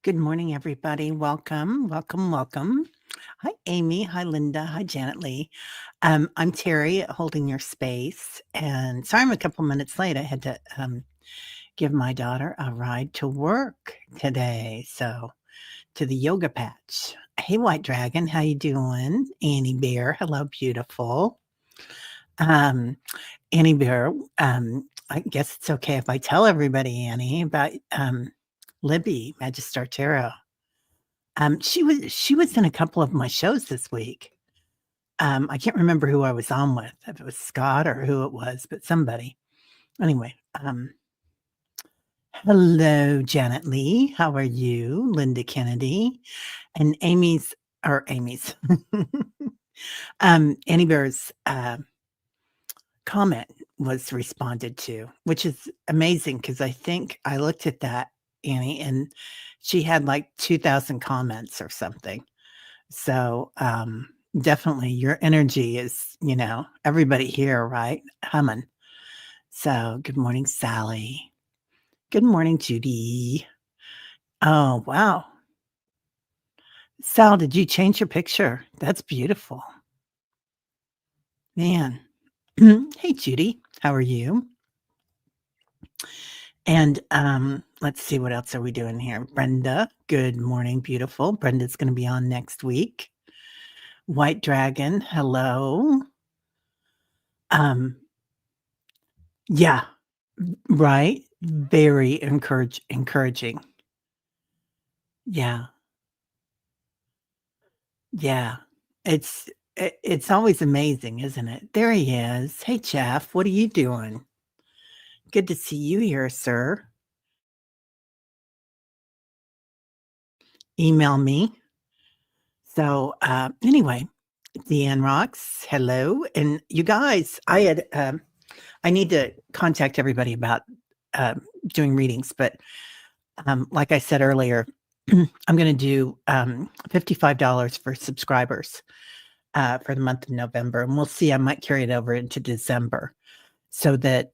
Good morning, everybody. Welcome, welcome, welcome. Hi, Amy. Hi, Linda. Hi, Janet Lee. I'm Terry holding your space. And sorry I'm a couple minutes late. I had to give my daughter a ride to work today. So to the yoga patch. Hey, White Dragon. How you doing? Annie Bear. Hello, beautiful. Um, Annie Bear. I guess it's okay if I tell everybody, Annie, about Libby Magister Tarot. She was in a couple of my shows this week. I can't remember who I was on with, if it was Scott or who it was, but somebody. Anyway, hello, Janet Lee. How are you? Linda Kennedy and Amy's Annie Bear's comment was responded to, which is amazing because I think I looked at that, Annie, and she had like 2,000 comments or something. So, definitely your energy is, everybody here, right? Humming. So, good morning, Sally. Good morning, Judy. Oh, wow. Sal, did you change your picture? That's beautiful. Man. Hey, Judy. How are you? And let's see, what else are we doing here? Brenda, good morning, beautiful. Brenda's going to be on next week. White Dragon, hello. Yeah, right. Very encouraging. Yeah, yeah. It's always amazing, isn't it? There he is. Hey, Jeff, what are you doing? Good to see you here, sir. Email me. So, anyway, Deanne Rocks, hello. And you guys, I need to contact everybody about doing readings, but like I said earlier, I'm going to do $55 for subscribers for the month of November, and we'll see. I might carry it over into December so that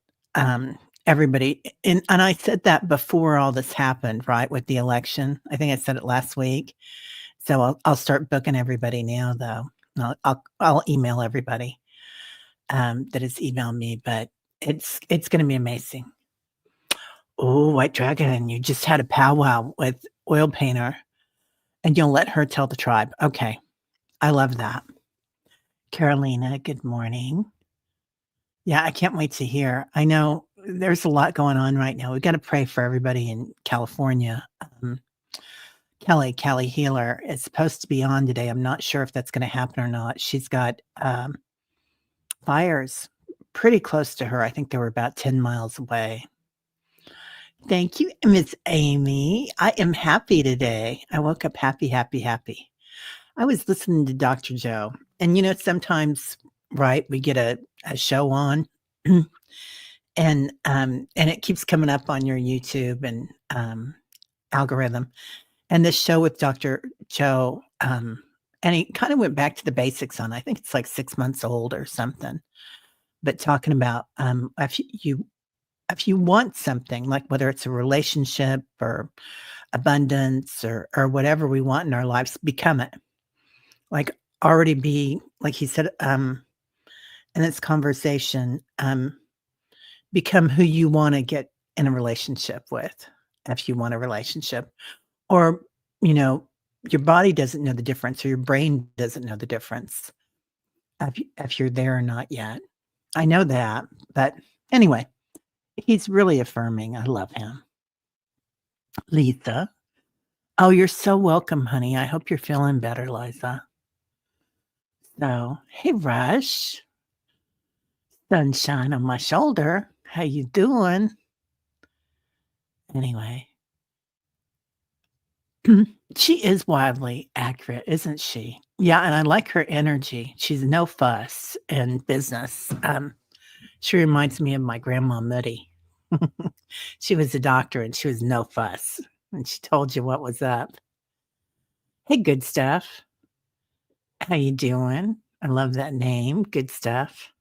everybody. And I said that before all this happened, right, with the election. I think I said it last week. So I'll start booking everybody now, though. I'll email everybody that has emailed me, but it's going to be amazing. Oh, White Dragon, you just had a powwow with Oil Painter, and you'll let her tell the tribe. Okay, I love that. Carolina, good morning. Yeah, I can't wait to hear. I know there's a lot going on right now. We've got to pray for everybody in California. Kelly Healer is supposed to be on today. I'm not sure if that's going to happen or not. She's got fires pretty close to her. I think they were about 10 miles away. Thank you, Miss Amy. I am happy today. I woke up happy, happy, happy. I was listening to Dr. Joe, and sometimes, right, we get a show on, and it keeps coming up on your YouTube and algorithm. And this show with Dr. Joe, and he kind of went back to the basics on. I think it's like 6 months old or something, but talking about if you want something, like whether it's a relationship or abundance or whatever we want in our lives, become it. Like already be, like he said, in this conversation, become who you want to get in a relationship with, if you want a relationship. Or, you know, your body doesn't know the difference or your brain doesn't know the difference if you're there or not yet. I know that, but anyway, he's really affirming. I love him. Lisa. Oh, you're so welcome, honey. I hope you're feeling better, Liza. So, hey, Rush. Sunshine on my shoulder. How you doing? Anyway, she is wildly accurate, isn't she? Yeah, and I like her energy. She's no fuss in business. She reminds me of my grandma Moody. She was a doctor and she was no fuss, and she told you what was up. Hey, good stuff. How you doing? I love that name. Good stuff.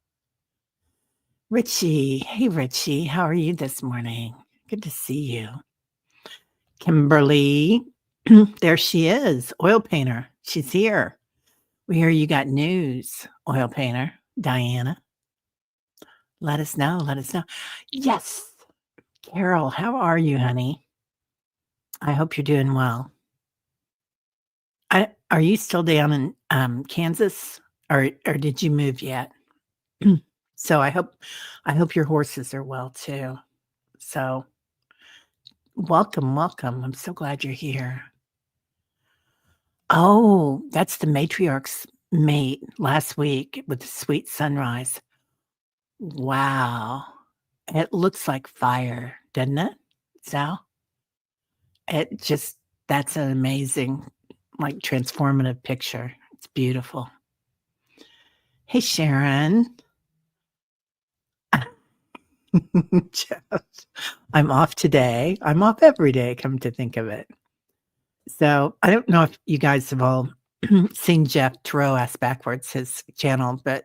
Richie. Hey, Richie. How are you this morning? Good to see you. Kimberly. There she is, oil painter. She's here. We hear you got news, oil painter. Diana, let us know. Let us know. Yes. Carol, how are you, honey? I hope you're doing well. Are you still down in Kansas, or did you move yet? So I hope your horses are well too. So welcome, welcome. I'm so glad you're here. Oh, that's the matriarch's mate last week with the sweet sunrise. Wow. It looks like fire, doesn't it, Sal? It just that's an amazing, like, transformative picture. It's beautiful. Hey, Sharon. Jeff, I'm off today. I'm off every day, come to think of it. So, I don't know if you guys have all seen Jeff Thoreau Ass Backwards, his channel, but,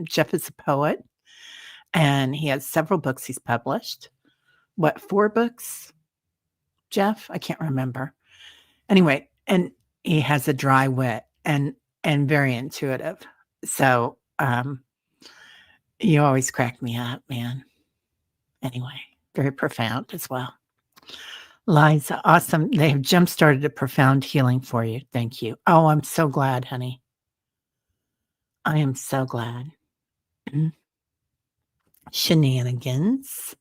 Jeff is a poet, and he has several books he's published. What, 4 books, Jeff? I can't remember. Anyway, and he has a dry wit and very intuitive. So, you always crack me up, man. Anyway, very profound as well. Liza, awesome. They have jump-started a profound healing for you. Thank you. Oh, I'm so glad, honey. I am so glad. Shenanigans.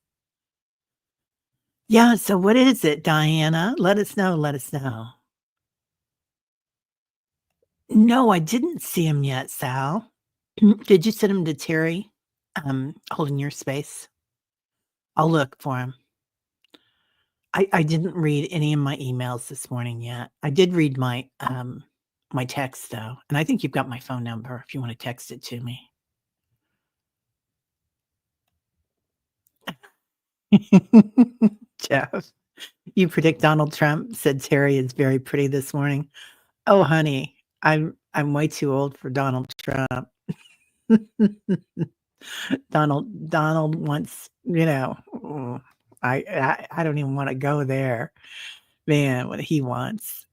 Yeah, so what is it, Diana? Let us know, let us know. No, I didn't see him yet, Sal. Did you send him to Terry, holding your space? I'll look for him. I didn't read any of my emails this morning yet. I did read my text, though, and I think you've got my phone number if you wanna text it to me. Jeff, you predict Donald Trump, said Terry is very pretty this morning. Oh, honey, I'm way too old for Donald Trump. Donald wants, I don't even wanna go there. Man, what he wants.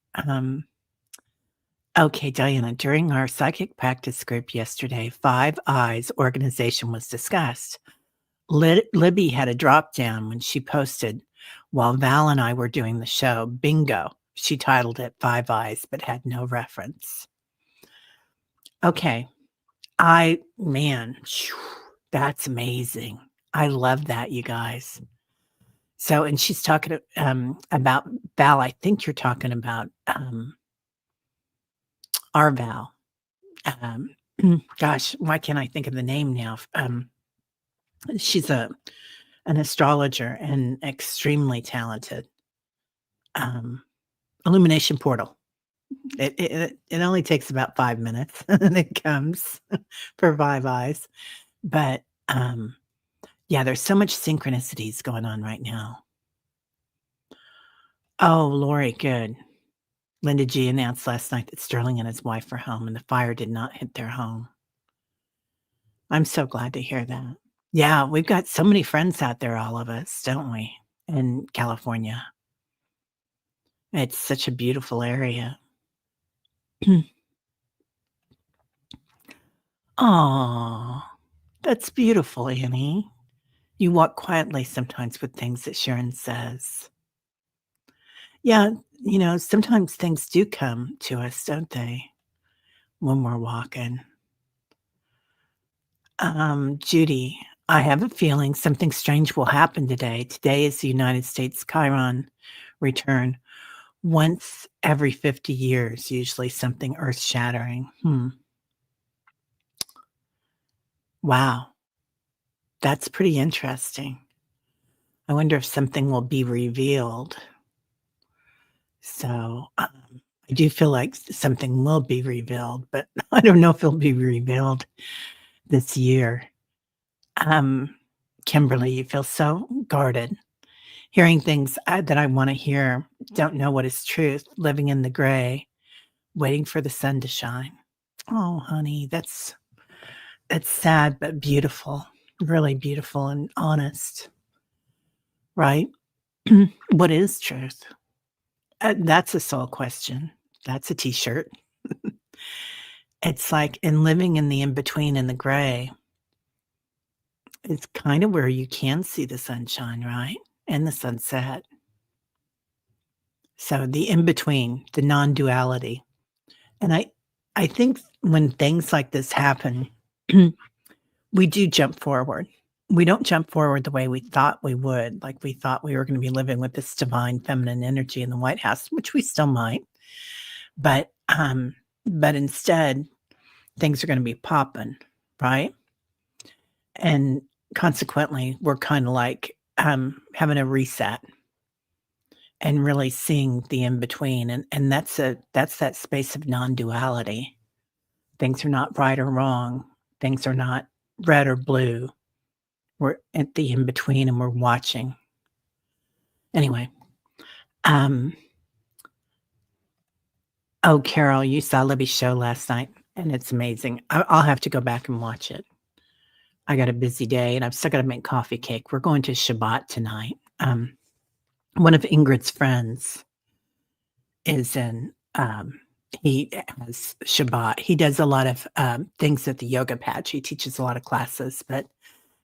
Okay, Diana, during our psychic practice group yesterday, Five Eyes organization was discussed. Libby had a drop down when she posted while Val and I were doing the show, bingo. She titled it Five Eyes, but had no reference. Okay. Man, that's amazing. I love that, you guys. So, and she's talking about Val. I think you're talking about our Val. Gosh, why can't I think of the name now? She's an astrologer and extremely talented. Illumination Portal. It only takes about 5 minutes and it comes for Five Eyes. But yeah, there's so much synchronicities going on right now. Oh, Lori, good. Linda G announced last night that Sterling and his wife are home and the fire did not hit their home. I'm so glad to hear that. Yeah, we've got so many friends out there, all of us, don't we? In California. It's such a beautiful area. Aw, that's beautiful, Annie. You walk quietly sometimes with things that Sharon says. Yeah, sometimes things do come to us, don't they, when we're walking? Judy, I have a feeling something strange will happen today. Today is the United States Chiron return. Once every 50 years, usually something earth-shattering. Wow. That's pretty interesting. I wonder if something will be revealed. So, I do feel like something will be revealed, but I don't know if it'll be revealed this year. Kimberly, you feel so guarded. Hearing things that I wanna hear, don't know what is truth, living in the gray, waiting for the sun to shine. Oh, honey, that's sad, but beautiful, really beautiful and honest, right? What is truth? That's a soul question. That's a t-shirt. It's like in living in the in-between and the gray, it's kind of where you can see the sunshine, right? And the sunset. So the in-between, the non-duality. And I think when things like this happen, we do jump forward. We don't jump forward the way we thought we would, like we thought we were gonna be living with this divine feminine energy in the White House, which we still might, but, instead, things are gonna be popping, right? And consequently, we're kinda like, having a reset and really seeing the in between, and that's that space of non-duality. Things are not right or wrong. Things are not red or blue. We're at the in between and we're watching. Anyway, um, oh, Carol, you saw Libby's show last night, and it's amazing. I'll have to go back and watch it. I got a busy day, and I've still gotta make coffee cake. We're going to Shabbat tonight. One of Ingrid's friends is in, he has Shabbat. He does a lot of, things at the yoga patch. He teaches a lot of classes, but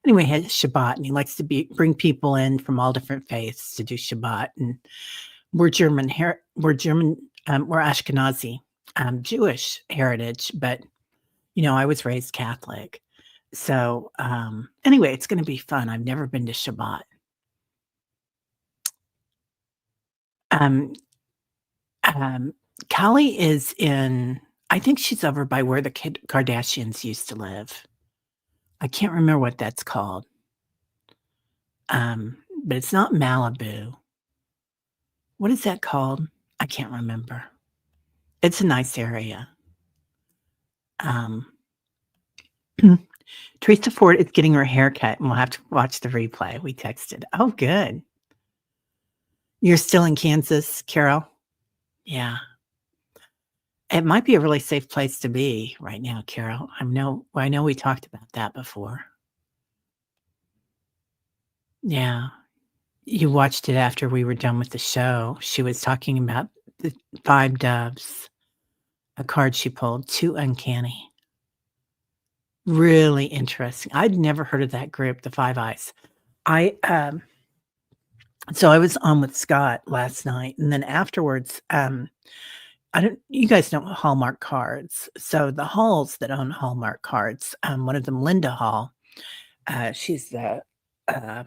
anyway, he has Shabbat, and he likes to bring people in from all different faiths to do Shabbat, and we're Ashkenazi, Jewish heritage, but, I was raised Catholic. So, anyway, it's gonna be fun. I've never been to Shabbat. Um, um, Callie is in I think she's over by where the Kardashians used to live. I can't remember what that's called, but it's not Malibu. What is that called? I can't remember. It's a nice area. Um, Teresa Ford is getting her hair cut, and we'll have to watch the replay. We texted. Oh, good. You're still in Kansas, Carol? Yeah. It might be a really safe place to be right now, Carol. I know we talked about that before. Yeah. You watched it after we were done with the show. She was talking about the 5 doves, a card she pulled, too uncanny. Really interesting. I'd never heard of that group, the Five Eyes. I, so I was on with Scott last night, and then afterwards, I don't you guys know Hallmark cards. So the Halls that own Hallmark cards, one of them, Linda Hall, she's uh,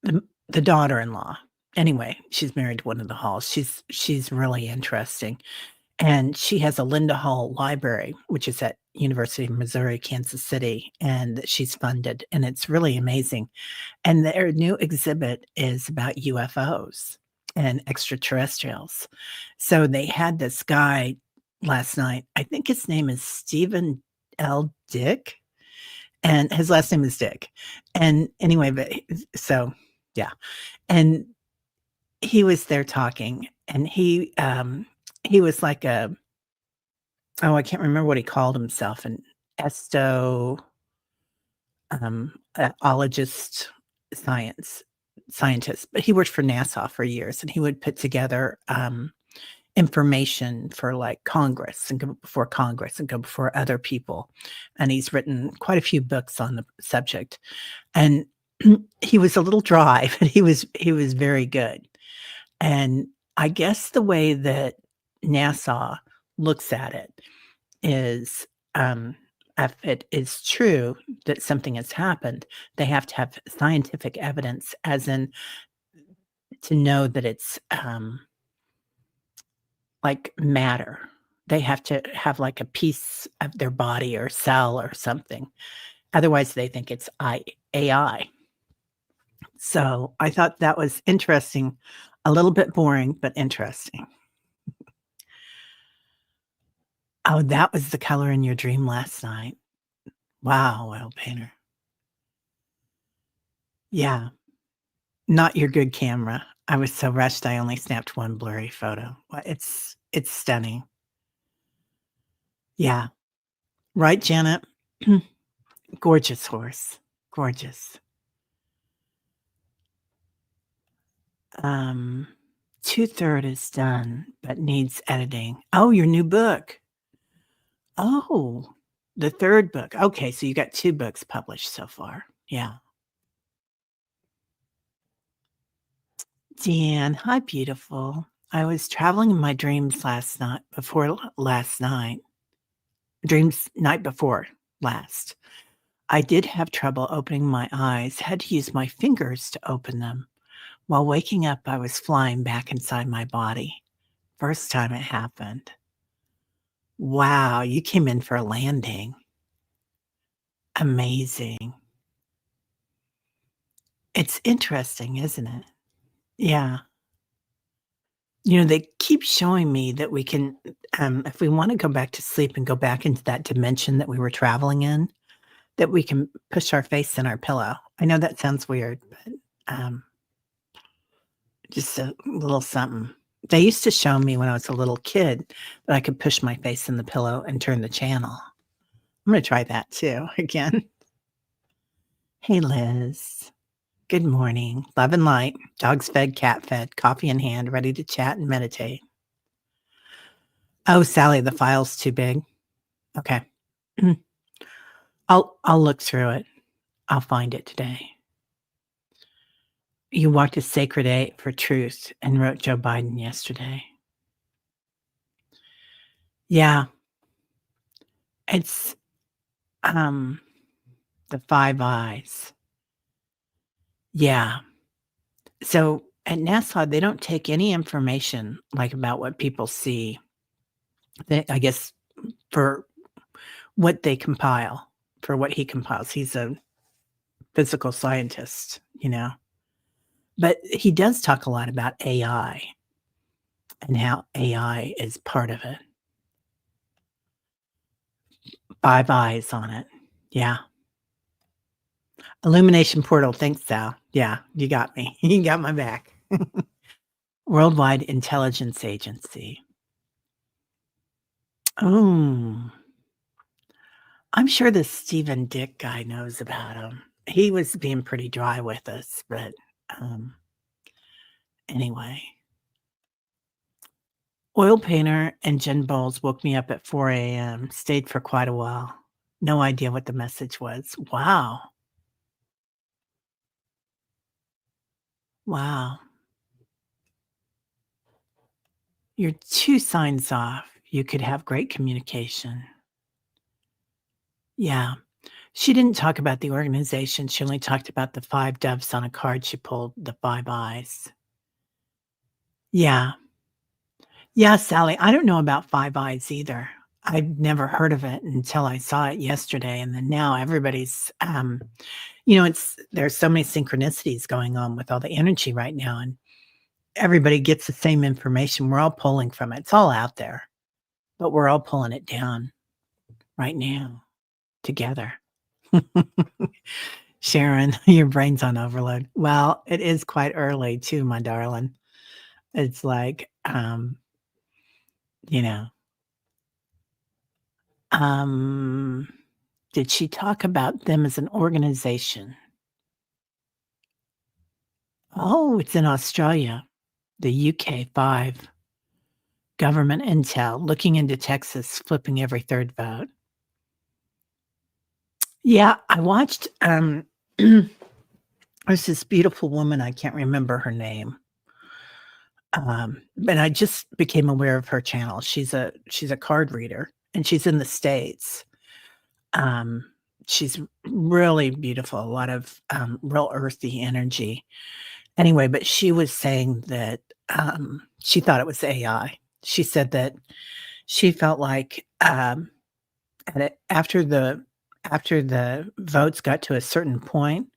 the daughter-in-law. Anyway, she's married to one of the Halls. She's really interesting. And she has a Linda Hall library, which is at University of Missouri, Kansas City, and that she's funded, and it's really amazing. And their new exhibit is about UFOs and extraterrestrials. So they had this guy last night, I think his name is Stephen L. Dick, and his last name is Dick. And anyway, so yeah. And he was there talking, and he was like I can't remember what he called himself, an esto ologist science scientist, but he worked for NASA for years, and he would put together, information for, like, Congress and go before Congress and go before other people, and he's written quite a few books on the subject, and he was a little dry, but he was very good, and I guess the way that NASA looks at it is, if it is true that something has happened, they have to have scientific evidence, as in to know that it's, like matter. They have to have like a piece of their body or cell or something. Otherwise, they think it's AI. So I thought that was interesting. A little bit boring, but interesting. Oh, that was the color in your dream last night. Wow, oil painter. Yeah, not your good camera. I was so rushed, I only snapped one blurry photo. It's stunning. Yeah. Right, Janet? Gorgeous horse. Gorgeous. Um, 2/3 is done, but needs editing. Oh, your new book. Oh, the 3rd book. Okay, so you got 2 books published so far. Yeah. Deanne, hi, beautiful. I was traveling in my dreams last night. Dreams night before last. I did have trouble opening my eyes, had to use my fingers to open them. While waking up, I was flying back inside my body. First time it happened. Wow, you came in for a landing. Amazing. It's interesting, isn't it? Yeah. They keep showing me that we can, if we wanna go back to sleep and go back into that dimension that we were traveling in, that we can push our face in our pillow. I know that sounds weird, but, just a little something. They used to show me when I was a little kid that I could push my face in the pillow and turn the channel. I'm gonna try that too again. Hey, Liz. Good morning. Love and light. Dogs fed, cat fed, coffee in hand, ready to chat and meditate. Oh, Sally, the file's too big. Okay. I'll look through it. I'll find it today. You walked a sacred 8 for truth and wrote Joe Biden yesterday. Yeah, it's, um, the 5 eyes. Yeah. So, at NASA, they don't take any information, like, about what people see. I guess for what they compile, for what he compiles. He's a physical scientist. But he does talk a lot about AI and how AI is part of it. 5 eyes on it. Yeah. Illumination portal, thanks, Sal. Yeah, you got me. You got my back. Worldwide Intelligence Agency. Oh, I'm sure this Stephen Dick guy knows about him. He was being pretty dry with us, but, um, anyway. Oil painter and Jen Bowles woke me up at 4 AM, stayed for quite a while. No idea what the message was. Wow. Wow. You're 2 signs off. You could have great communication. Yeah. She didn't talk about the organization. She only talked about the 5 doves on a card she pulled, the 5 eyes. Yeah. Yeah, Sally, I don't know about 5 eyes either. I've never heard of it until I saw it yesterday, and then now everybody's, there's so many synchronicities going on with all the energy right now, and everybody gets the same information. We're all pulling from it. It's all out there, but we're all pulling it down right now together. Sharon, your brain's on overload. Well, it is quite early too, my darling. It's like, you know, um, did she talk about them as an organization? Oh, it's in Australia, the UK 5 government intel looking into Texas flipping every 3rd vote. Yeah, I watched, there's this beautiful woman, I can't remember her name. And I just became aware of her channel. She's a card reader, and she's in the States. Um, she's really beautiful, a lot of, real earthy energy. Anyway, but she was saying that, she thought it was AI. She said that she felt like, after the votes got to a certain point,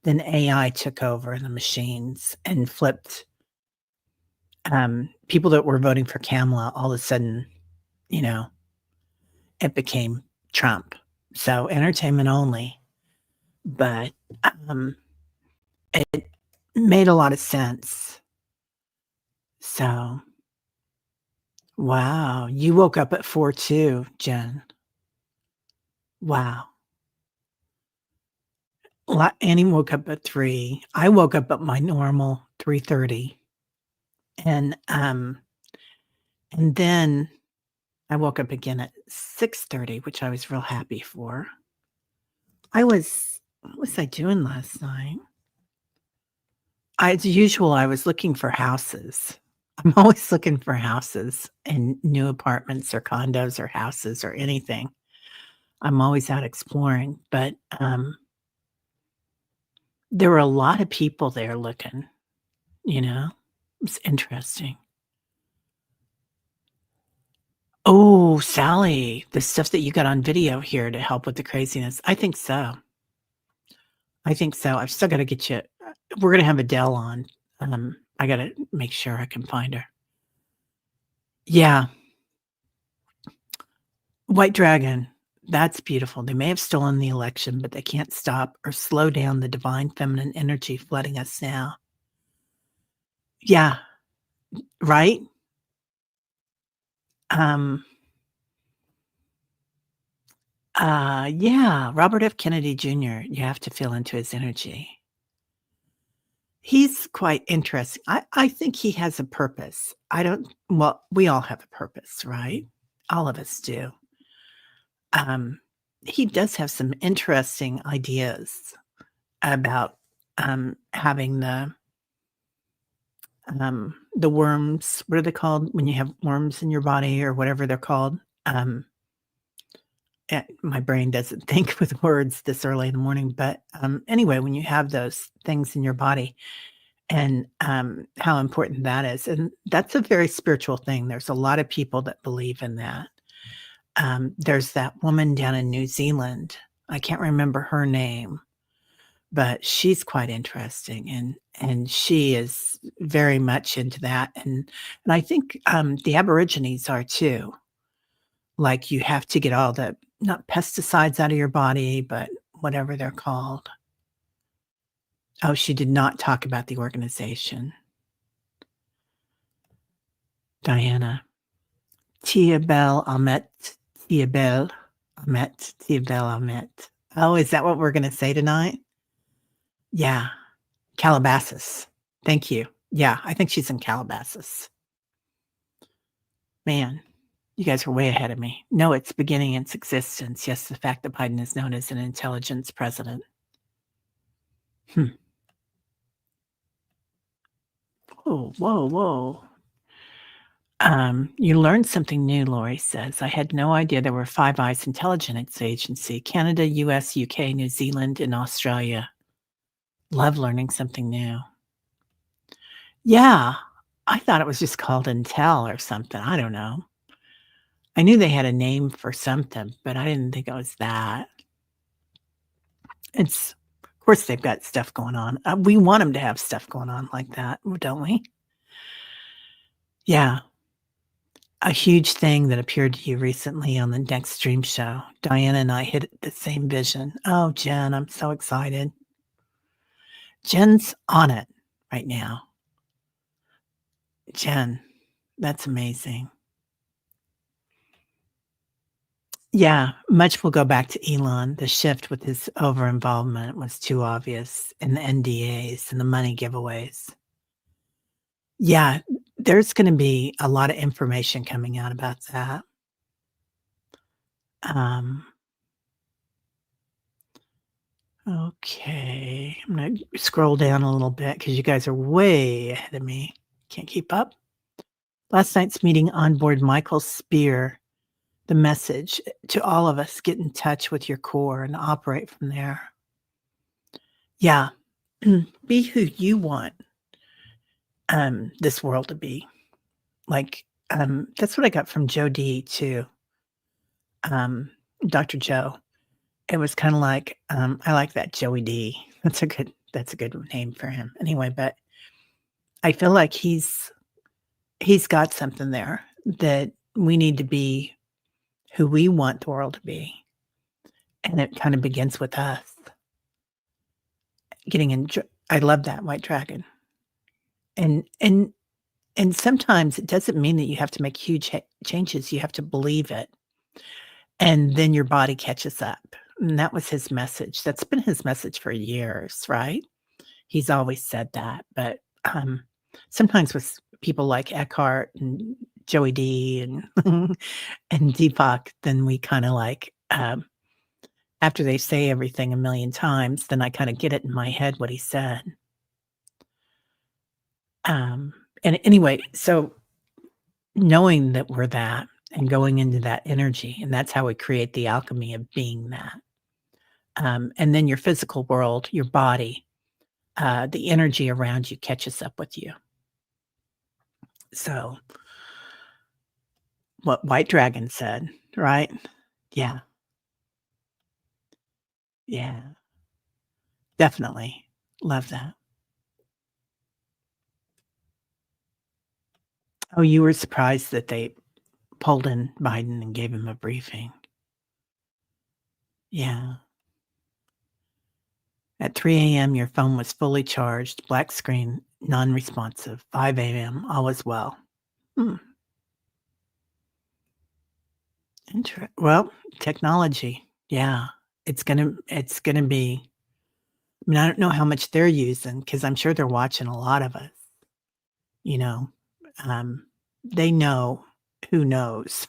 then AI took over the machines and flipped, people that were voting for Kamala, all of a sudden, you know, it became Trump. So entertainment only, but, um, it made a lot of sense. So, wow, you woke up at 4 too, Jen. Wow. Annie woke up at 3. I woke up at my normal 3:30. And, and then I woke up again at 6:30, which I was real happy for. What was I doing last night? As usual, I was looking for houses. I'm always looking for houses and new apartments or condos or houses or anything. I'm always out exploring, but, there were a lot of people there looking, you know? It's interesting. Oh, Sally, the stuff that you got on video here to help with the craziness. I think so. I think so. I've still gotta get you we're gonna have Adele on. I gotta make sure I can find her. Yeah, White Dragon. That's beautiful. They may have stolen the election, but they can't stop or slow down the divine feminine energy flooding us now. Yeah, right? Um, yeah, Robert F. Kennedy Jr., you have to feel into his energy. He's quite interesting. I think he has a purpose. I don't well, we all have a purpose, right? All of us do. Um, he does have some interesting ideas about, having the worms, what are they called when you have worms in your body or whatever they're called? Um, my brain doesn't think with words this early in the morning, but, anyway, when you have those things in your body and, how important that is, and that's a very spiritual thing. There's a lot of people that believe in that. There's that woman down in New Zealand, I can't remember her name, but she's quite interesting, and she is very much into that, and I think, the Aborigines are too. Like, you have to get all the not pesticides out of your body, but whatever they're called. Oh, she did not talk about the organization. Diana. Tia Bell Ahmet. Tia Bell Ahmet. Tia Bell Ahmet. Oh, is that what we're gonna say tonight? Yeah, Calabasas. Thank you. Yeah, I think she's in Calabasas. Man, you guys are way ahead of me. No, it's beginning its existence. Yes, the fact that Biden is known as an intelligence president. Hmm. Whoa, whoa, whoa. You learned something new, Lori says. I had no idea there were Five Eyes Intelligence Agency, Canada, US, UK, New Zealand, and Australia. Love learning something new. Yeah, I thought it was just called Intel or something. I don't know. I knew they had a name for something, but I didn't think it was that. It's of course, they've got stuff going on. We want them to have stuff going on like that, don't we? Yeah. A huge thing that appeared to you recently on the next stream show. Diana and I hit the same vision. Oh, Jen, I'm so excited. Jen's on it right now. Jen, that's amazing. Yeah, much will go back to Elon. The shift with his over-involvement was too obvious in the NDAs and the money giveaways. Yeah, there's gonna be a lot of information coming out about that. Um, okay, I'm gonna scroll down a little bit because you guys are way ahead of me. Can't keep up. Last night's meeting onboard Michael Spear, the message to all of us, get in touch with your core and operate from there. Yeah. Be who you want, this world to be. Like, that's what I got from Joe D too, um, Dr. Joe. It was kinda like, I like that Joey D. That's a good name for him. Anyway, but I feel like he's got something there that we need to be who we want the world to be, and it kinda begins with us. Getting in I love that White Dragon. And and and sometimes it doesn't mean that you have to make huge changes, you have to believe it, and then your body catches up, and that was his message. That's been his message for years, right? He's always said that, but, sometimes people like Eckhart and Joey D and and Deepak, then we kinda like, after they say everything a million times, then I kinda get it in my head what he said. Um, and anyway, so knowing that we're that and going into that energy, and that's how we create the alchemy of being that. And then your physical world, your body, the energy around you catches up with you. So, what White Dragon said, right? Yeah, yeah, definitely. Love that. Oh, you were surprised that they pulled in Biden and gave him a briefing. Yeah. At 3 AM, your phone was fully charged, black screen, non-responsive. 5 AM, all is well. Hmm, well, technology, yeah. It's gonna be I mean, I don't know how much they're using because 'cause I'm sure they're watching a lot of us, you know? Um, they know who knows.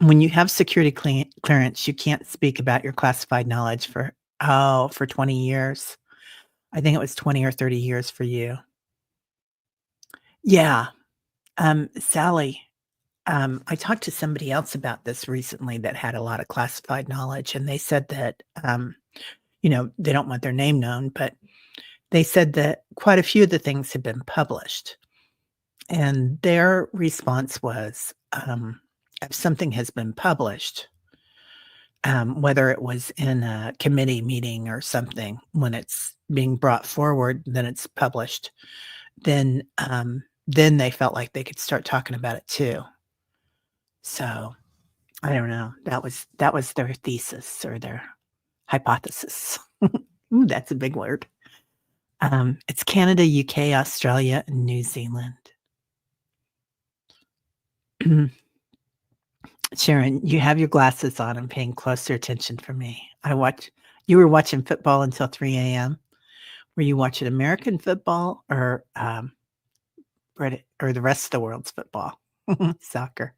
When you have security clearance, you can't speak about your classified knowledge for 20 years. I think it was 20 or 30 years for you. Yeah, Sally, I talked to somebody else about this recently that had a lot of classified knowledge, and they said that, they don't want their name known, but they said that quite a few of the things had been published, and their response was, if something has been published, whether it was in a committee meeting or something, when it's being brought forward, then it's published, then they felt like they could start talking about it too. So, I don't know. That was their thesis or their hypothesis. Ooh, that's a big word. It's Canada, UK, Australia, and New Zealand. Sharon, you have your glasses on and paying closer attention for me. You were watching football until 3 AM. Were you watching American football or, Brit or the rest of the world's football? Soccer.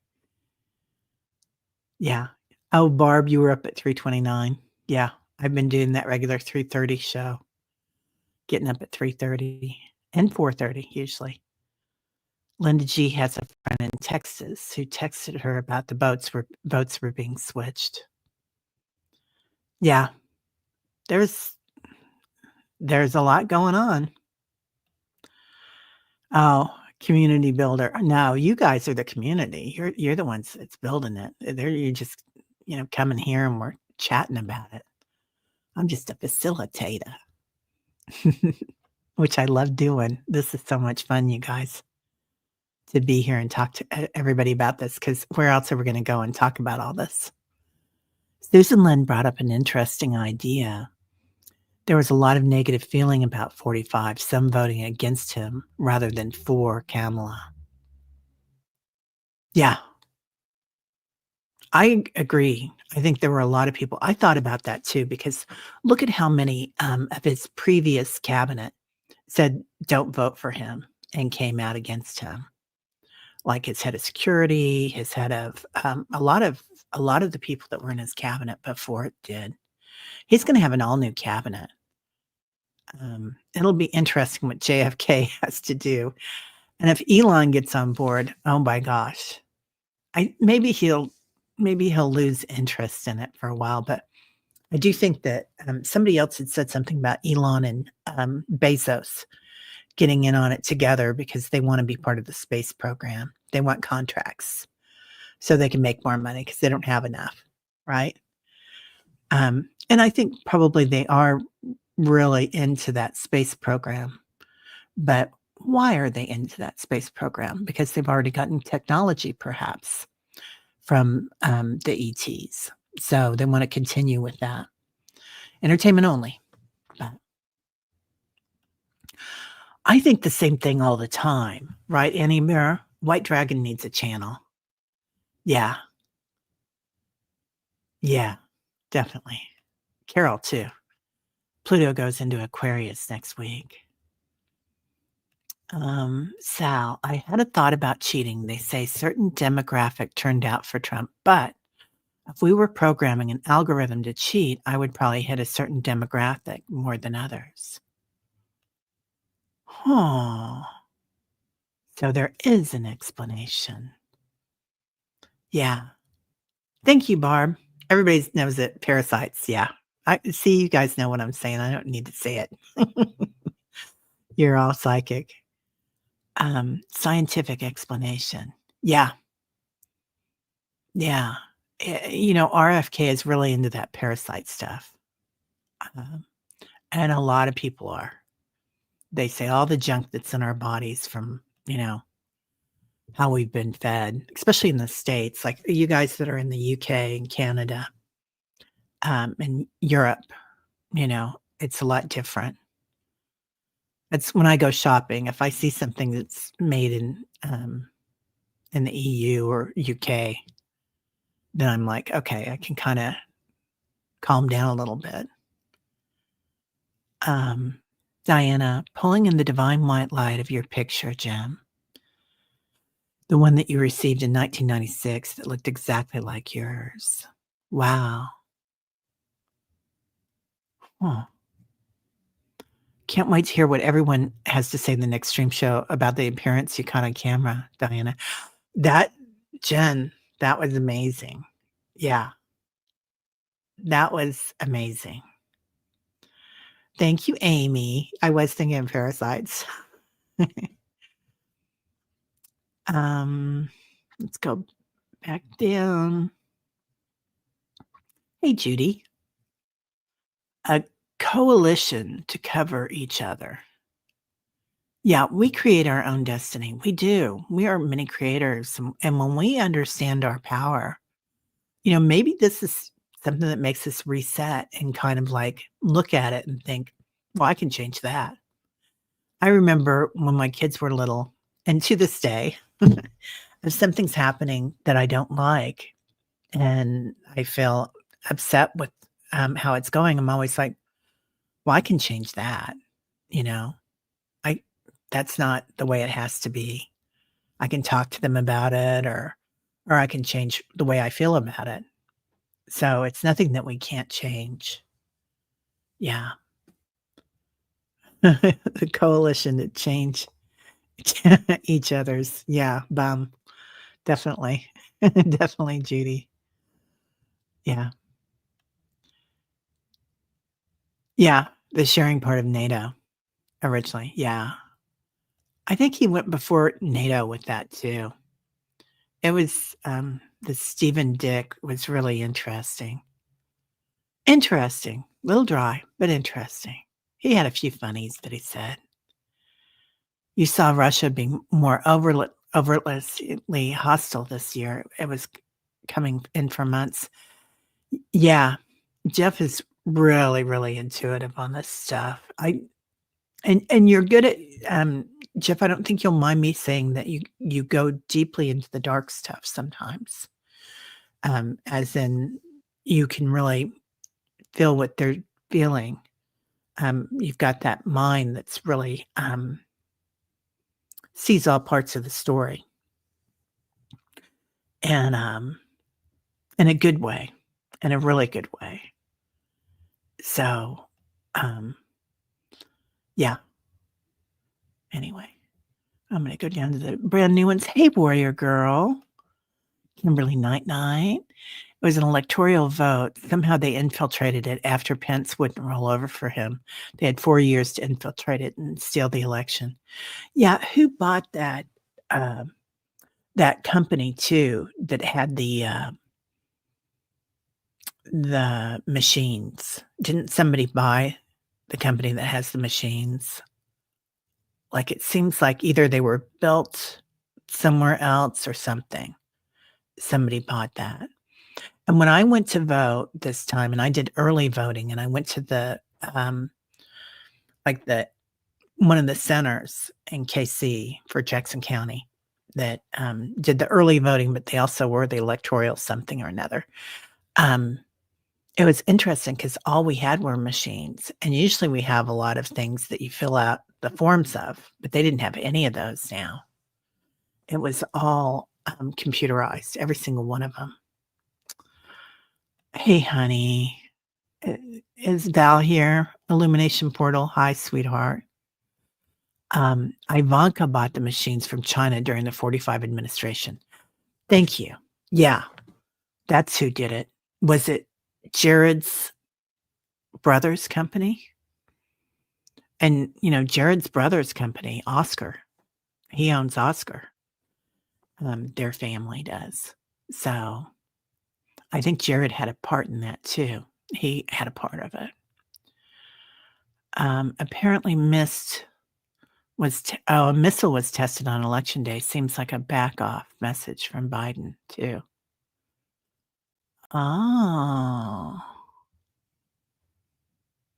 Yeah. Oh, Barb, you were up at 3:29. Yeah, I've been doing that regular 3:30 show, getting up at 3:30 and 4:30 usually. Linda G has a friend in Texas who texted her about the votes were being switched. Yeah, there's there's a lot going on. Oh, community builder. No, you guys are the community. You're the ones that's building it. There you just, come in here and we're chatting about it. I'm just a facilitator, which I love doing. This is so much fun, you guys, to be here and talk to everybody about this because where else are we going to go and talk about all this? Susan Lynn brought up an interesting idea. There was a lot of negative feeling about 45, some voting against him rather than for Kamala. Yeah, I agree. I think there were a lot of people I thought about that too because look at how many, of his previous cabinet said, "Don't vote for him," and came out against him. Like his head of security, his head of, a lot of the people that were in his cabinet before it did. He's gonna have an all-new cabinet. It'll be interesting what JFK has to do, and if Elon gets on board, oh my gosh. I maybe he'll lose interest in it for a while, but I do think that, somebody else had said something about Elon and, Bezos getting in on it together because they wanna be part of the space program. They want contracts so they can make more money because they don't have enough, right? And I think probably they are really into that space program, but why are they into that space program? Because they've already gotten technology perhaps from, the ETs. So they wanna continue with that. Entertainment only, but I think the same thing all the time, right, Annie Mirror? White Dragon needs a channel. Yeah, yeah, definitely. Carol too. Pluto goes into Aquarius next week. Sal, I had a thought about cheating. They say certain demographic turned out for Trump, but if we were programming an algorithm to cheat, I would probably hit a certain demographic more than others. Huh. So there is an explanation. Yeah. Thank you, Barb. Everybody knows it. Parasites. Yeah. I see you guys know what I'm saying. I don't need to say it. You're all psychic. Scientific explanation. Yeah. Yeah. RFK is really into that parasite stuff. Um, and a lot of people are. They say all the junk that's in our bodies from, how we've been fed, especially in the States, like you guys that are in the UK and Canada, and Europe, it's a lot different. It's when I go shopping, if I see something that's made in the EU or UK, then I'm like, okay, I can kind of calm down a little bit. Diana, pulling in the divine white light of your picture, Jim, the one that you received in 1996 that looked exactly like yours. Wow. Huh. Can't wait to hear what everyone has to say in the next stream show about the appearance you caught on camera, Diana. That, Jen, that was amazing. Yeah, that was amazing. Thank you, Amy. I was thinking of parasites. Let's go back down. Hey, Judy. A coalition to cover each other. Yeah, we create our own destiny. We do. We are many creators. And when we understand our power, maybe this is something that makes us reset and kind of like look at it and think, well, I can change that. I remember when my kids were little, and to this day, if something's happening that I don't like and I feel upset with how it's going, I'm always like, well, I can change that. You know, I that's not the way it has to be. I can talk to them about it or I can change the way I feel about it. So it's nothing that we can't change. Yeah. The coalition to change each other's. Yeah, bum. Definitely. Definitely, Judy. Yeah. Yeah, the sharing part of NATO originally. Yeah. I think he went before NATO with that too. It was, the Stephen Dick was really interesting. Interesting. Little dry, but interesting. He had a few funnies that he said. You saw Russia being more overtly hostile this year. It was coming in for months. Yeah. Jeff is really, really intuitive on this stuff. And you're good at, Jeff, I don't think you'll mind me saying that you go deeply into the dark stuff sometimes. As in you can really feel what they're feeling. You've got that mind that's really, sees all parts of the story. And, in a good way, in a really good way. So, um, yeah. Anyway, I'm gonna go down to the brand new ones. Hey, Warrior Girl. Kimberly Night Night. It was an electoral vote. Somehow they infiltrated it after Pence wouldn't roll over for him. They had 4 years to infiltrate it and steal the election. Yeah, who bought that, that company too that had the machines? Didn't somebody buy the company that has the machines? Like, it seems like either they were built somewhere else or something. Somebody bought that. And when I went to vote this time, and I did early voting, and I went to the, like the one of the centers in KC for Jackson County that, did the early voting, but they also were the electoral something or another. It was interesting because all we had were machines, and usually we have a lot of things that you fill out the forms of, but they didn't have any of those now. It was all computerized, every single one of them. Hey, honey. Is Val here? Illumination Portal. Hi, sweetheart. Ivanka bought the machines from China during the 45 administration. Thank you. Yeah, that's who did it. Was it Jared's brother's company? And, Jared's brother's company, Oscar, he owns Oscar. Their family does. So I think Jared had a part in that too. He had a part of it. Apparently a missile was tested on election day. Seems like a back off message from Biden too. Oh.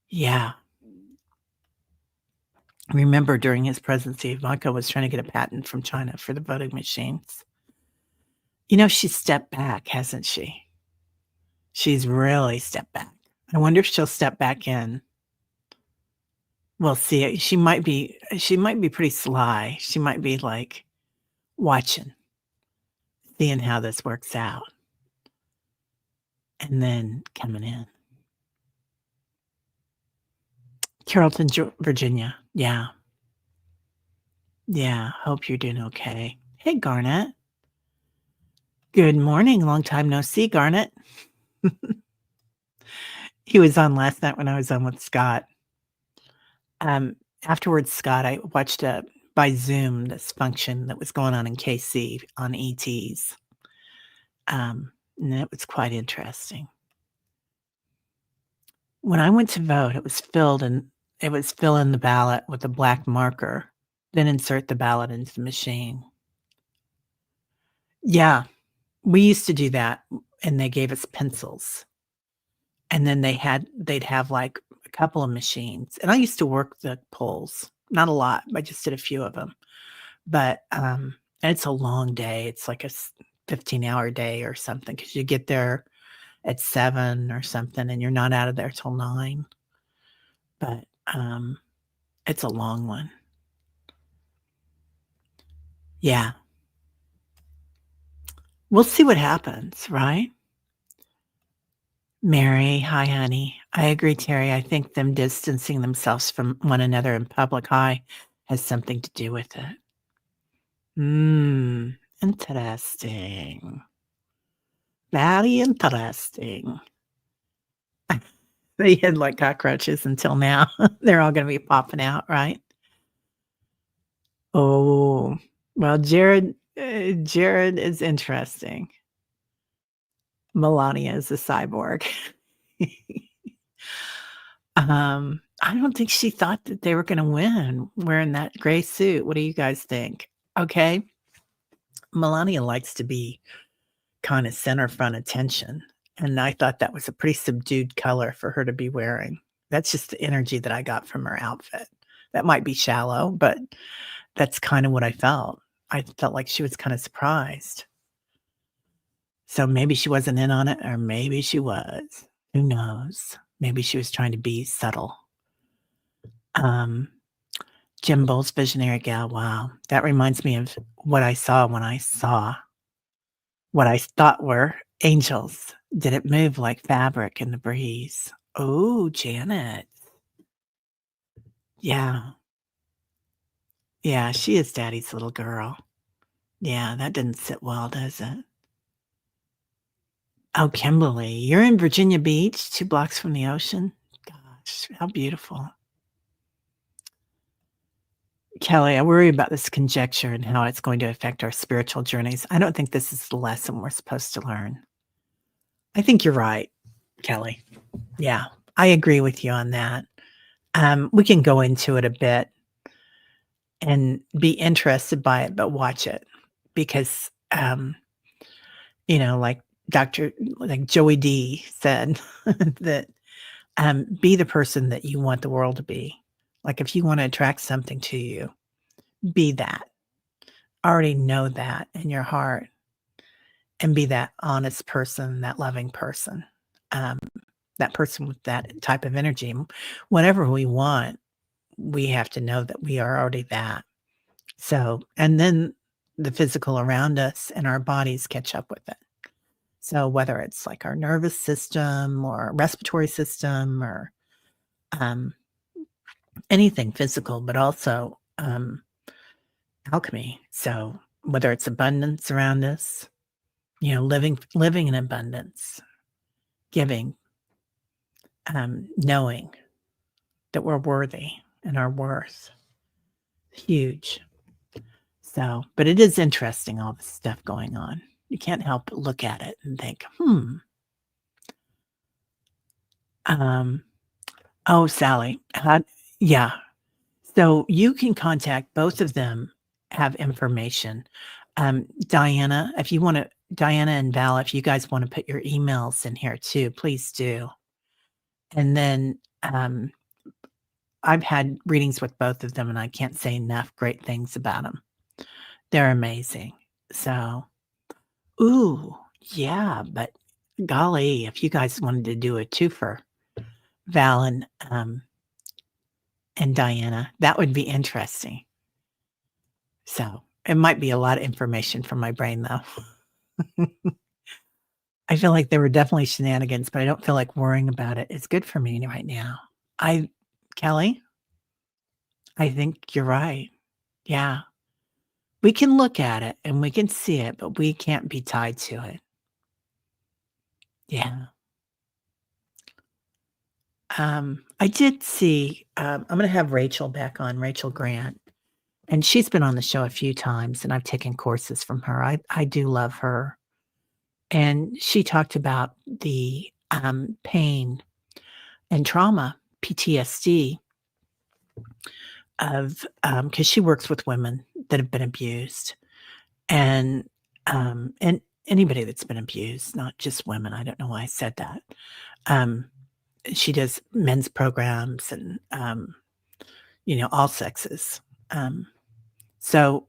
Yeah. Remember during his presidency, Ivanka was trying to get a patent from China for the voting machines. She's stepped back, hasn't she? She's really stepped back. I wonder if she'll step back in. We'll see. She might be pretty sly. She might be like watching, seeing how this works out, and then coming in. Carrollton, Virginia. Yeah. Yeah. Hope you're doing okay. Hey, Garnet. Good morning. Long time no see, Garnet. He was on last night when I was on with Scott. Afterwards, Scott, I watched by Zoom this function that was going on in KC on ETs. And it was quite interesting. When I went to vote, it was fill in the ballot with a black marker, then insert the ballot into the machine. Yeah, we used to do that, and they gave us pencils. And then they'd have like a couple of machines. And I used to work the polls, not a lot. I just did a few of them. But and it's a long day. It's like a 15-hour day or something, because you get there at 7 or something, and you're not out of there till 9. But it's a long one. Yeah. We'll see what happens, right? Mary, hi, honey. I agree, Terry. I think them distancing themselves from one another in public has something to do with it. Interesting. Very interesting. They had like cockroaches until now. They're all going to be popping out, right? Oh, well, Jared is interesting. Melania is a cyborg. I don't think she thought that they were going to win wearing that gray suit. What do you guys think? Okay. Melania likes to be kind of center front attention. And I thought that was a pretty subdued color for her to be wearing. That's just the energy that I got from her outfit. That might be shallow, but that's kind of what I felt. I felt like she was kind of surprised. So maybe she wasn't in on it, or maybe she was. Who knows? Maybe she was trying to be subtle. Jim Bowles, Visionary Gal. Wow. That reminds me of what I saw when I saw what I thought were angels. Did it move like fabric in the breeze? Oh, Janet. Yeah. Yeah, she is Daddy's little girl. Yeah, that didn't sit well, does it? Oh, Kimberly, you're in Virginia Beach, 2 blocks from the ocean? Gosh, how beautiful. Kelly, I worry about this conjecture and how it's going to affect our spiritual journeys. I don't think this is the lesson we're supposed to learn. I think you're right, Kelly. Yeah, I agree with you on that. We can go into it a bit and be interested by it, but watch it because, like Joey D said, that be the person that you want the world to be. Like if you want to attract something to you, be that. Already know that in your heart and be that honest person, that loving person, that person with that type of energy. Whatever we want, we have to know that we are already that. So, and then the physical around us and our bodies catch up with it. So whether it's like our nervous system or respiratory system or um, anything physical, but also alchemy. So whether it's abundance around us, living in abundance, giving, knowing that we're worthy and our worth, huge. So, but it is interesting, all this stuff going on. You can't help but look at it and think, um, oh, Sally, yeah. So you can contact both of them, have information. Diana, if you want to, Diana and Val, if you guys want to put your emails in here too, please do. And then I've had readings with both of them, and I can't say enough great things about them. They're amazing. So, ooh, yeah, but golly, if you guys wanted to do a twofer, Val and Diana, that would be interesting. So it might be a lot of information from my brain, though. I feel like there were definitely shenanigans, but I don't feel like worrying about it. It's good for me right now. Kelly, I think you're right. Yeah. We can look at it and we can see it, but we can't be tied to it. Yeah. I did see, I'm going to have Rachel back on, Rachel Grant, and she's been on the show a few times, and I've taken courses from her. I do love her. And she talked about the pain and trauma, PTSD, of because she works with women that have been abused, and anybody that's been abused, not just women. I don't know why I said that. Um, she does men's programs and all sexes. So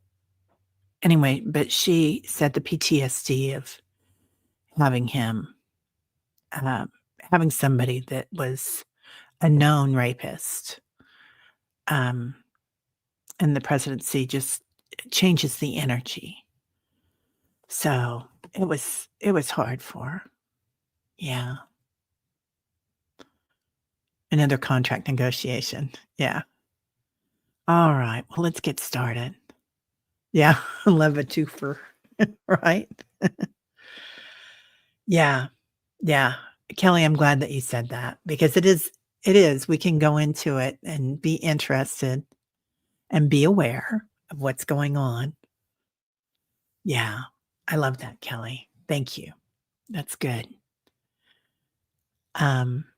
anyway, but she said the PTSD of having him, uh, having somebody that was a known rapist, um, in the presidency just changes the energy. So it was hard for her. Yeah. Another contract negotiation. Yeah. All right. Well, let's get started. Yeah. Love a twofer. Right? Yeah. Yeah. Kelly, I'm glad that you said that because it is. We can go into it and be interested and be aware of what's going on. Yeah. I love that, Kelly. Thank you. That's good.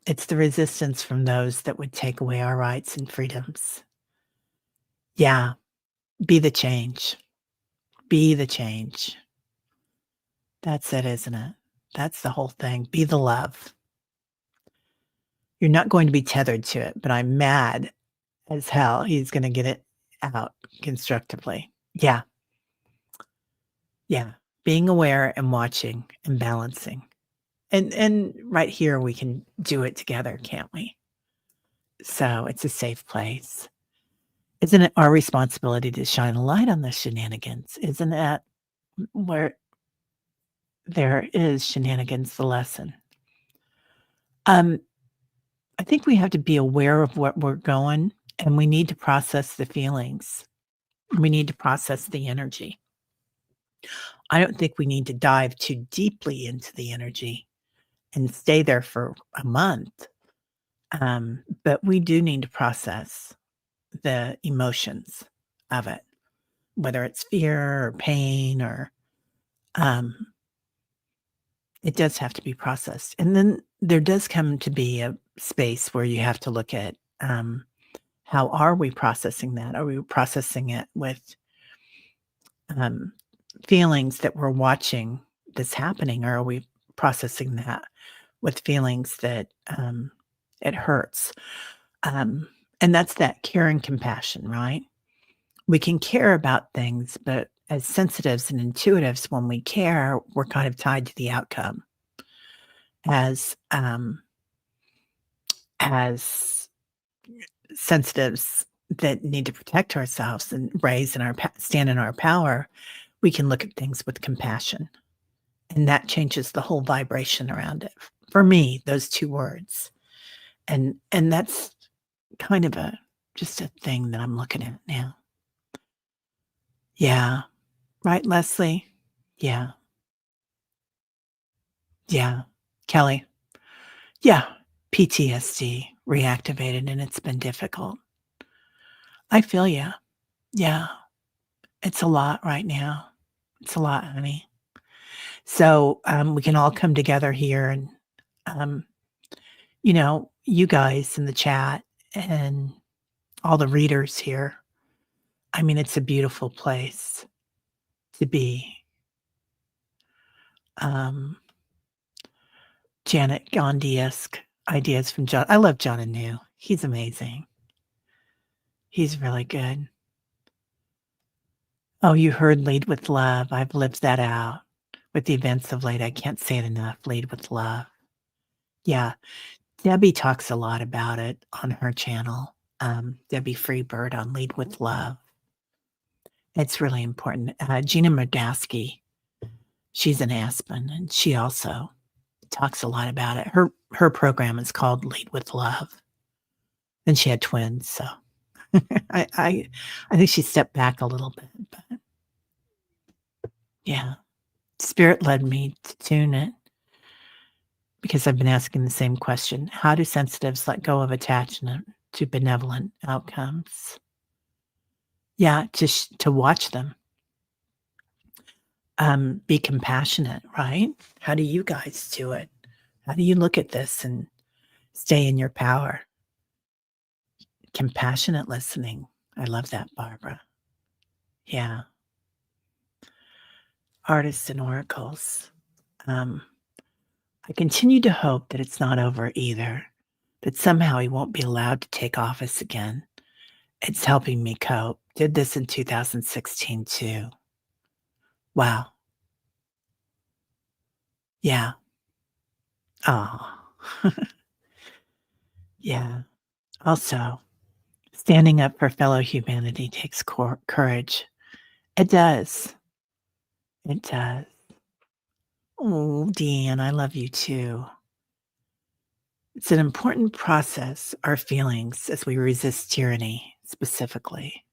It's the resistance from those that would take away our rights and freedoms. Yeah. Be the change. Be the change. That's it, isn't it? That's the whole thing. Be the love. You're not going to be tethered to it, but I'm mad as hell he's gonna get it out constructively. Yeah. Yeah. Being aware and watching and balancing. And right here, we can do it together, can't we? So it's a safe place. Isn't it our responsibility to shine a light on the shenanigans? Isn't that where there is shenanigans, the lesson? Um, I think we have to be aware of what we're going, and we need to process the feelings. We need to process the energy. I don't think we need to dive too deeply into the energy and stay there for a month. But we do need to process the emotions of it, whether it's fear or pain or um, it does have to be processed. And then there does come to be a space where you have to look at how are we processing that? Are we processing it with um, feelings that we're watching this happening, or are we processing that with feelings that it hurts? Um, and that's that care and compassion, right? We can care about things, but as sensitives and intuitives, when we care, we're kind of tied to the outcome. As sensitives, that need to protect ourselves and stand in our power, we can look at things with compassion, and that changes the whole vibration around it. For me, those 2 words. And that's kind of just a thing that I'm looking at now. Yeah. Right, Leslie? Yeah. Yeah. Kelly? Yeah. PTSD reactivated, and it's been difficult. I feel you. Yeah. It's a lot right now. It's a lot, honey. So, we can all come together here and, um, you guys in the chat and all the readers here. I mean, it's a beautiful place to be. Um, Janet Gandhi-esque ideas from John. I love John Anu. He's amazing. He's really good. Oh, you heard Lead with Love. I've lived that out with the events of late. I can't say it enough. Lead with Love. Yeah. Debbie talks a lot about it on her channel. Debbie Freebird on Lead with Love. It's really important. Gina Murdaski, she's in Aspen, and she also talks a lot about it. Her program is called Lead with Love, and she had twins, so I think she stepped back a little bit, but yeah, Spirit led me to tune it because I've been asking the same question: how do sensitives let go of attachment to benevolent outcomes? Yeah, to watch them. Be compassionate, right? How do you guys do it? How do you look at this and stay in your power? Compassionate listening. I love that, Barbara. Yeah. Artists and oracles. I continue to hope that it's not over either, that somehow he won't be allowed to take office again. It's helping me cope. Did this in 2016 too. Wow. Yeah. Oh. Yeah. Also, standing up for fellow humanity takes courage. It does. It does. Oh, Deanne, I love you too. It's an important process, our feelings, as we resist tyranny, specifically.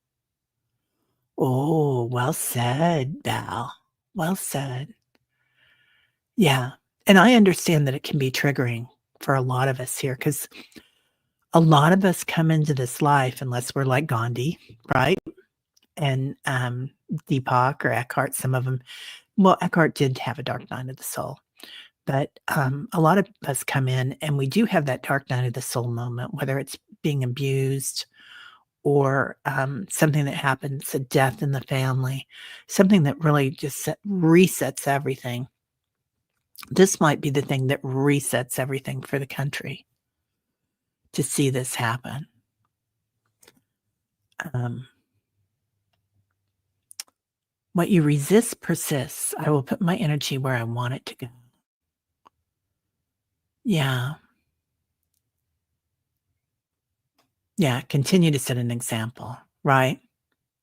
Oh, well said, Val. Well said. Yeah. And I understand that it can be triggering for a lot of us here because a lot of us come into this life, unless we're like Gandhi, right? And Deepak or Eckhart, some of them. Well, Eckhart did have a dark night of the soul. But a lot of us come in and we do have that dark night of the soul moment, whether it's being abused or something that happens, a death in the family, something that really just resets everything. This might be the thing that resets everything for the country to see this happen. What you resist persists. I will put my energy where I want it to go. Yeah. Yeah, continue to set an example, right?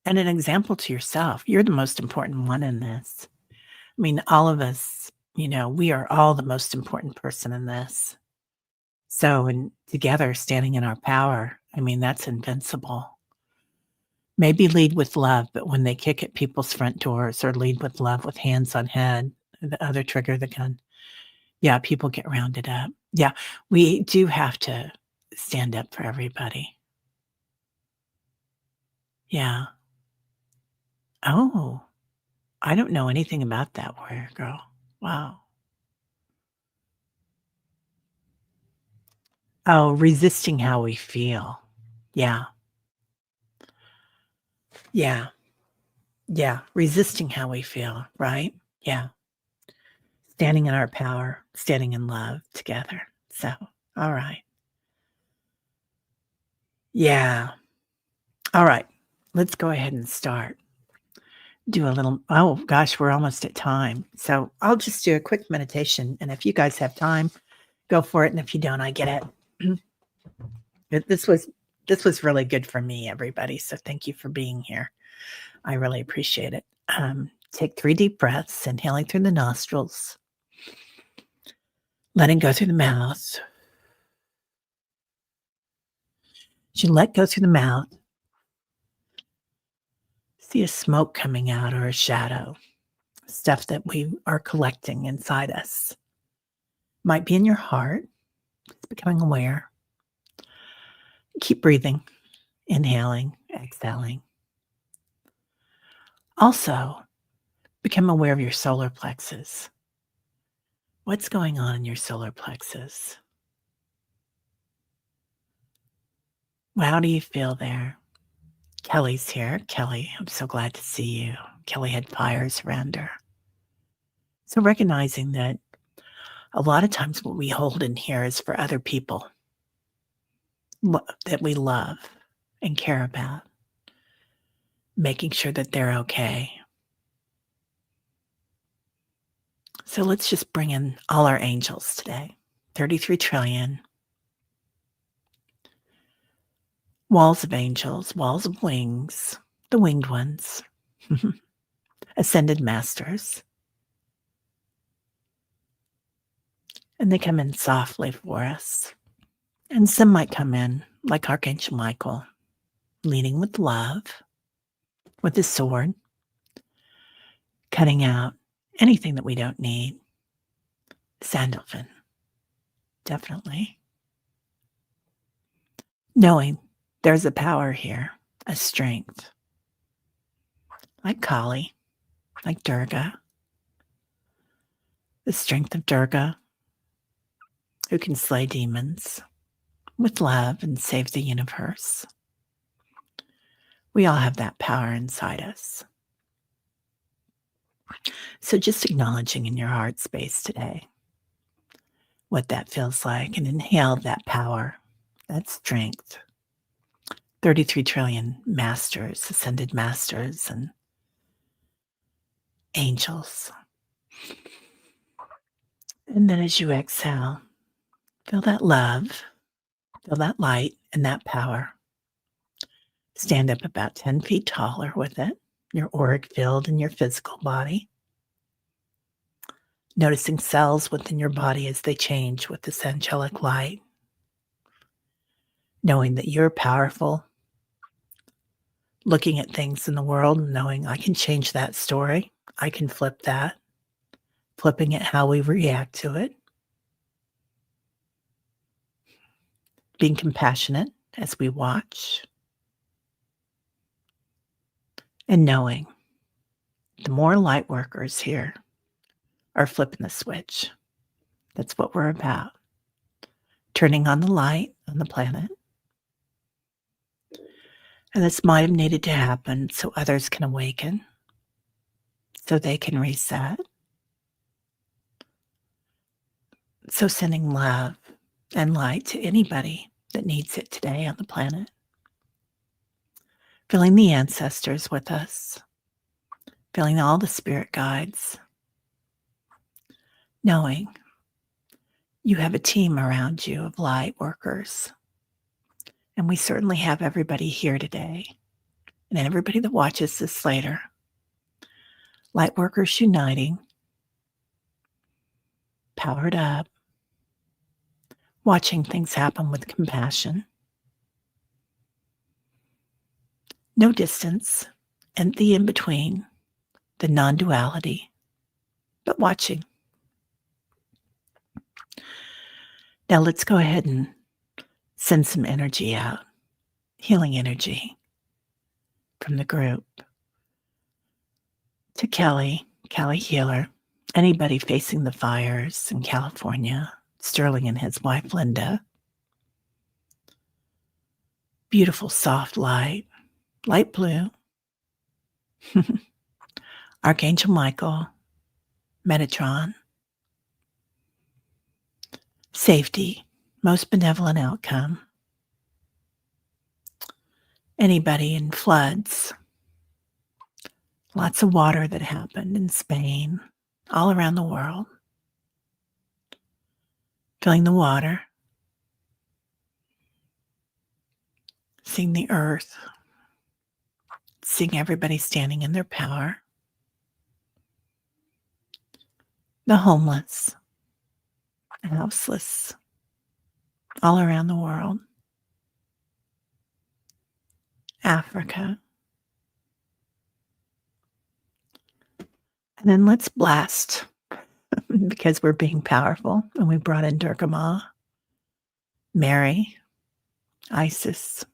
And an example to yourself. You're the most important one in this. I mean, all of us, we are all the most important person in this. So, and together, standing in our power, I mean, that's invincible. Maybe lead with love, but when they kick at people's front doors or lead with love with hands on head, the other trigger the gun. Yeah, people get rounded up. Yeah, we do have to stand up for everybody. Yeah. Oh, I don't know anything about that warrior girl. Wow. Oh, resisting how we feel. Yeah. Yeah. Yeah. Resisting how we feel, right? Yeah. Standing in our power, standing in love together. So, all right. Yeah. All right. Let's go ahead and start. Do a little, oh gosh, we're almost at time. So I'll just do a quick meditation. And if you guys have time, go for it. And if you don't, I get it. This was This was really good for me, everybody. So thank you for being here. I really appreciate it. Take 3 deep breaths, inhaling through the nostrils, letting go through the mouth. As you let go through the mouth, see a smoke coming out or a shadow, stuff that we are collecting inside us. Might be in your heart. It's becoming aware. Keep breathing, inhaling, exhaling. Also, become aware of your solar plexus. What's going on in your solar plexus? How do you feel there? Kelly's here. Kelly, I'm so glad to see you. Kelly had fires around her. So recognizing that a lot of times what we hold in here is for other people that we love and care about, making sure that they're okay. So let's just bring in all our angels today. 33 trillion. Walls of angels, walls of wings, the winged ones, ascended masters. And they come in softly for us. And some might come in like Archangel Michael, leading with love, with his sword, cutting out anything that we don't need. Sandalphon, definitely. Knowing there's a power here, a strength, like Kali, like Durga, the strength of Durga, who can slay demons with love and save the universe. We all have that power inside us. So just acknowledging in your heart space today what that feels like, and inhale that power, that strength. 33 trillion masters, ascended masters, and angels. And then as you exhale, feel that love, feel that light and that power. Stand up about 10 feet taller with it, your auric field in your physical body. Noticing cells within your body as they change with this angelic light. Knowing that you're powerful. Looking at things in the world and knowing I can change that story. I can flip that. Flipping it how we react to it. Being compassionate as we watch. And knowing the more light workers here are flipping the switch. That's what we're about. Turning on the light on the planet. And this might have needed to happen so others can awaken, so they can reset. So sending love and light to anybody that needs it today on the planet. Feeling the ancestors with us. Feeling all the spirit guides. Knowing you have a team around you of light workers. And we certainly have everybody here today, and everybody that watches this later. Light workers uniting, powered up, watching things happen with compassion. No distance, and the in-between, the non-duality, but watching. Now let's go ahead and send some energy out, healing energy from the group to Kelly Healer, anybody facing the fires in California, Sterling and his wife, Linda. Beautiful, soft light, light blue. Archangel Michael, Metatron. Safety, most benevolent outcome. Anybody in floods. Lots of water that happened in Spain, all around the world. Feeling the water. seeing the earth, seeing everybody standing in their power, the homeless, the houseless, all around the world, Africa. And then let's blast because we're being powerful. And we brought in Durga Ma, Mary, Isis,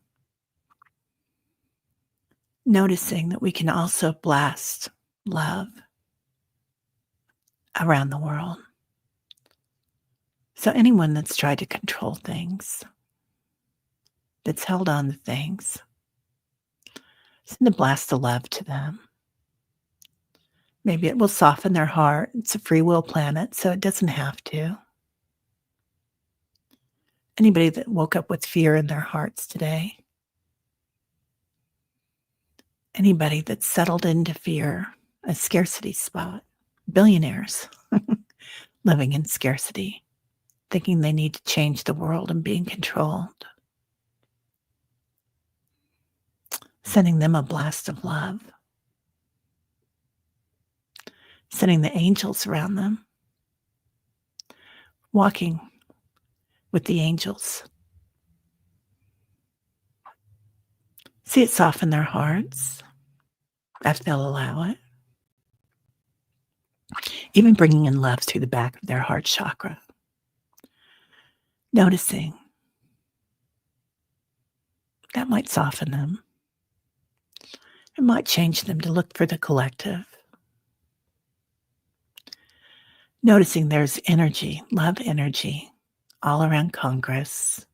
noticing that we can also blast love around the world. So anyone that's tried to control things, that's held on to things, send a blast of love to them. Maybe it will soften their heart. It's a free will planet, so it doesn't have to. Anybody that woke up with fear in their hearts today, anybody that's settled into fear, a scarcity spot, billionaires living in scarcity, thinking they need to change the world and being controlled, sending them a blast of love, sending the angels around them, walking with the angels. See it soften their hearts if they'll allow it. Even bringing in love through the back of their heart chakra. Noticing that might soften them. It might change them to look for the collective. Noticing there's energy, love energy, all around Congress,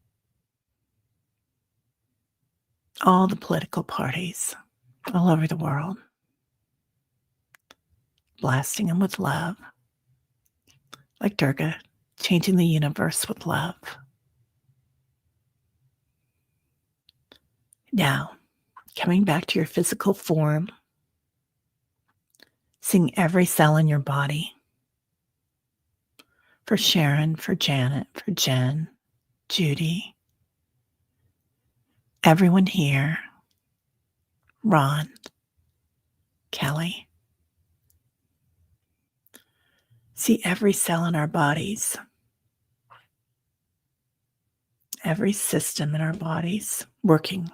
all the political parties, all over the world, blasting them with love, like Durga, changing the universe with love. Now, coming back to your physical form, seeing every cell in your body, for Sharon, for Janet, for Jen, Judy, everyone here, Ron, Kelly. See every cell in our bodies, every system in our bodies working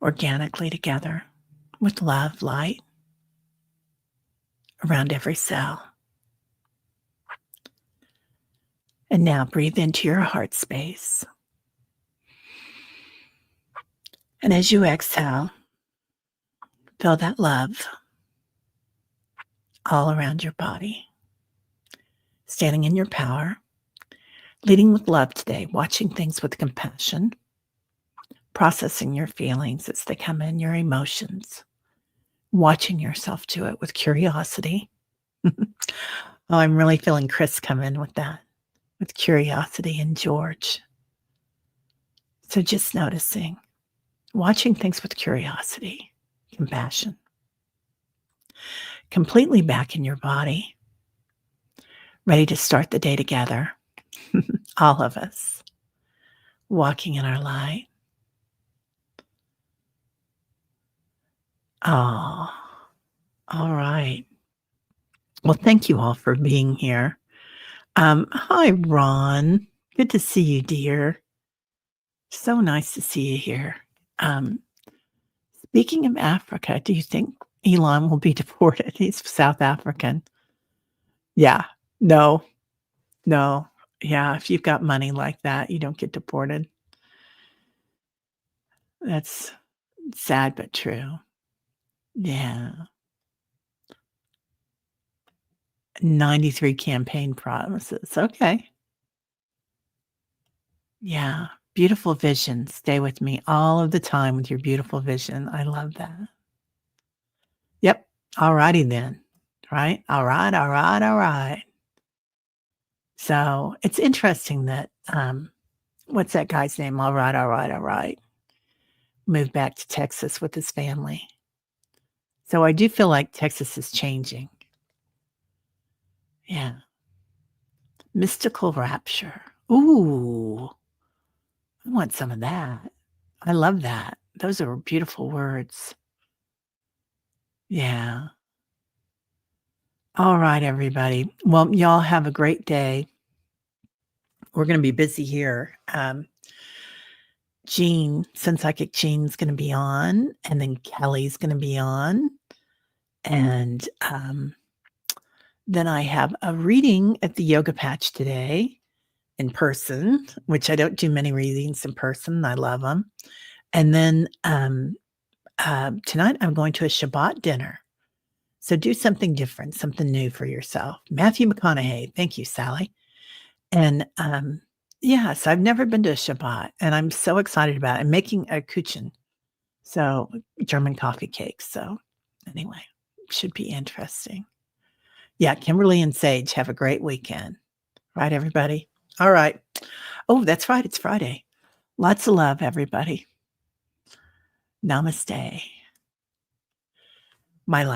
organically together with love, light around every cell. And now breathe into your heart space. And as you exhale, feel that love all around your body. Standing in your power, leading with love today, watching things with compassion, processing your feelings as they come in, your emotions, watching yourself do it with curiosity. Oh, I'm really feeling Chris come in with that, with curiosity, and George. So just noticing, watching things with curiosity, compassion. Completely back in your body, ready to start the day together. All of us walking in our light. Oh, all right. Well, thank you all for being here. Hi, Ron. Good to see you, dear. So nice to see you here. Speaking of Africa, do you think Elon will be deported? He's South African. Yeah. No. Yeah, if you've got money like that, you don't get deported. That's sad but true. Yeah. 93 campaign promises. Okay. Yeah. Beautiful vision. Stay with me all of the time with your beautiful vision. I love that. Yep. All righty then. Right? All right. So it's interesting that what's that guy's name? All right. Moved back to Texas with his family. So I do feel like Texas is changing. Yeah. Mystical rapture. Ooh. I want some of that. I love that. Those are beautiful words. Yeah. All right, everybody. Well, y'all have a great day. We're gonna be busy here. Jean, Psychic Jean's gonna be on, and then Kelly's gonna be on. And, then I have a reading at the Yoga Patch today in person, which I don't do many readings in person. I love them. And then, tonight I'm going to a Shabbat dinner. So do something different, something new for yourself. Matthew McConaughey. Thank you, Sally. And, yes, I've never been to a Shabbat, and I'm so excited about it. I'm making a Kuchen, so German coffee cakes. So anyway, should be interesting. Yeah, Kimberly and Sage, have a great weekend. Right, everybody? All right. Oh, that's right. It's Friday. Lots of love, everybody. Namaste. My life.